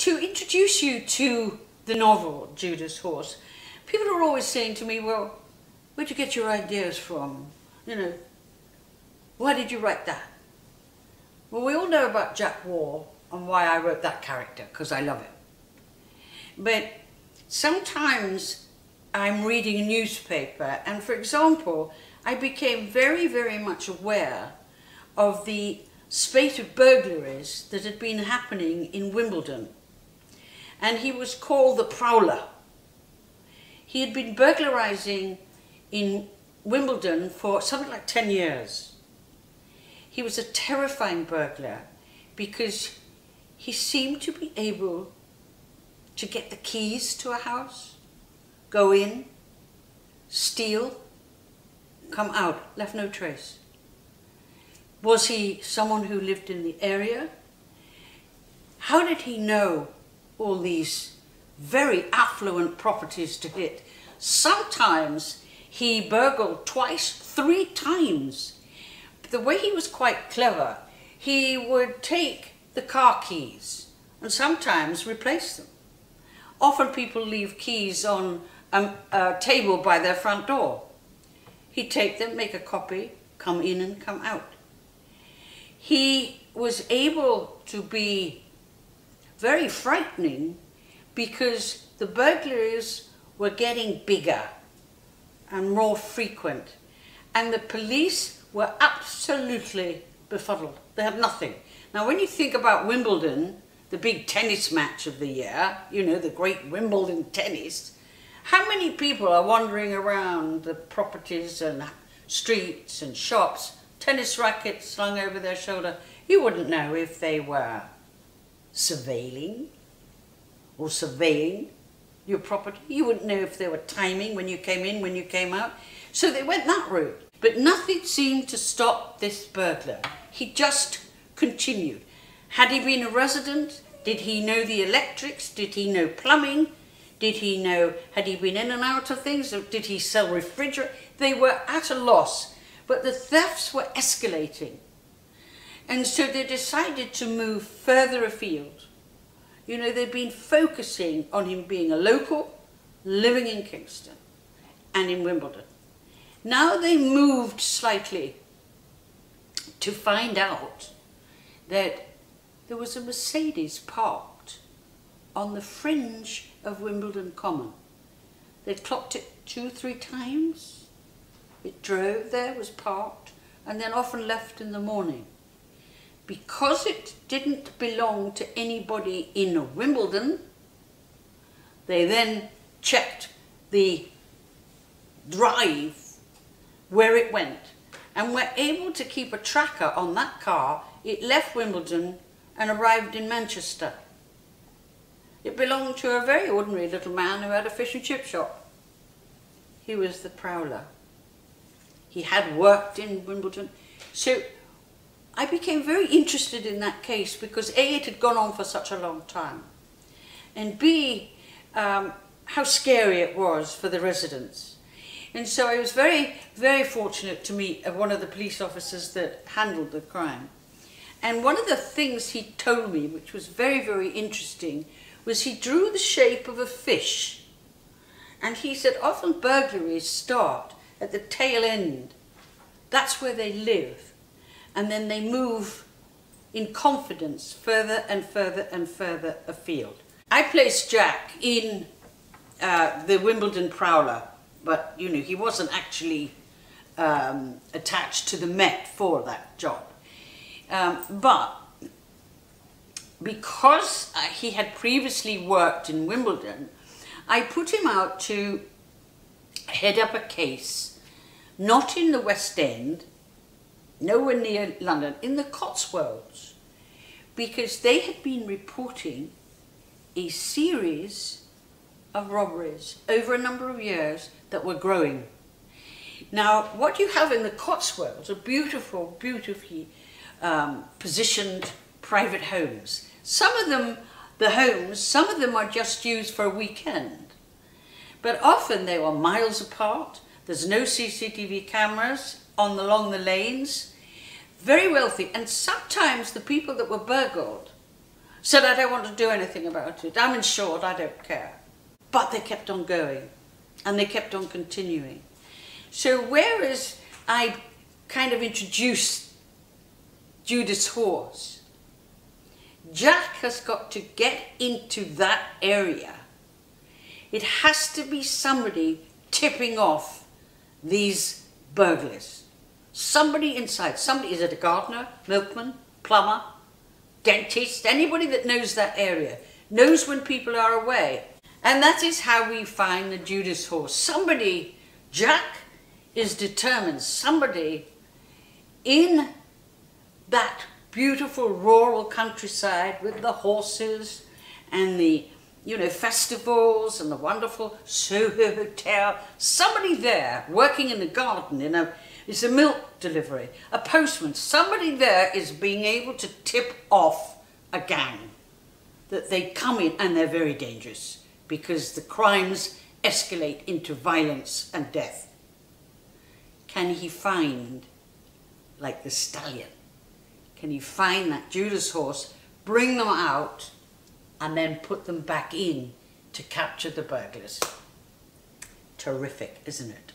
to introduce you to the novel Judas Horse, people are always saying to me, well, where'd you get your ideas from? You know, why did you write that? Well, we all know about Jack Warr and why I wrote that character, because I love him. But sometimes I'm reading a newspaper, and for example, I became very, very much aware of the spate of burglaries that had been happening in Wimbledon. And he was called the Prowler. He had been burglarizing in Wimbledon for something like 10 years. He was a terrifying burglar because he seemed to be able to get the keys to a house, go in, steal, come out, left no trace. Was he someone who lived in the area? How did he know all these very affluent properties to hit? Sometimes he burgled twice, 3 times. The way he was quite clever, he would take the car keys and sometimes replace them. Often people leave keys on a table by their front door. He'd take them, make a copy, come in and come out. He was able to be very frightening because the burglaries were getting bigger and more frequent, and the police were absolutely befuddled. They had nothing. Now, when you think about Wimbledon, the big tennis match of the year, you know, the great Wimbledon tennis, how many people are wandering around the properties and streets and shops, tennis rackets slung over their shoulder? You wouldn't know if they were surveilling or surveying your property. You wouldn't know if they were timing when you came in, when you came out. So they went that route. But nothing seemed to stop this burglar. He just continued. Had he been a resident? Did he know the electrics? Did he know plumbing? Did he know, had he been in and out of things? Or did he sell refrigerant? They were at a loss, but the thefts were escalating. And so they decided to move further afield. You know, they'd been focusing on him being a local, living in Kingston and in Wimbledon. Now they moved slightly to find out that there was a Mercedes parked on the fringe of Wimbledon Common. They'd clocked it 2 or 3 times. It drove there, was parked, and then often left in the morning. Because it didn't belong to anybody in Wimbledon, they then checked the drive where it went and were able to keep a tracker on that car. It left Wimbledon and arrived in Manchester. It belonged to a very ordinary little man who had a fish and chip shop. He was the Prowler. He had worked in Wimbledon. So I became very interested in that case because A, it had gone on for such a long time, and B, how scary it was for the residents. And so I was very, very fortunate to meet one of the police officers that handled the crime. And one of the things he told me, which was very, very interesting, was he drew the shape of a fish. And he said often burglaries start at the tail end. That's where they live. And then they move in confidence further and further and further afield. I placed Jack in the Wimbledon Prowler, but you know, he wasn't actually attached to the Met for that job. But because he had previously worked in Wimbledon, I put him out to head up a case, not in the West End, nowhere near London, in the Cotswolds, because they had been reporting a series of robberies over a number of years that were growing. Now, what you have in the Cotswolds are beautiful, beautifully positioned private homes. Some of them, some of them are just used for a weekend, but often they were miles apart. There's no CCTV cameras along the lanes. Very wealthy, and sometimes the people that were burgled said, I don't want to do anything about it. I'm insured, I don't care. But they kept on going, and they kept on continuing. So whereas I kind of introduced Judas Horse, Jack has got to get into that area. It has to be somebody tipping off these burglars. Somebody inside. Somebody, is it a gardener, milkman, plumber, dentist, anybody that knows that area, knows when people are away. And that is how we find the Judas Horse. Somebody, Jack is determined, somebody in that beautiful rural countryside with the horses and the, you know, festivals and the wonderful Soho Hotel, somebody there working in the garden, it's a milk delivery, a postman, somebody there is being able to tip off a gang that they come in, and they're very dangerous because the crimes escalate into violence and death. Can he find, like the stallion, can he find that Judas Horse, bring them out, and then put them back in to capture the burglars? Terrific, isn't it?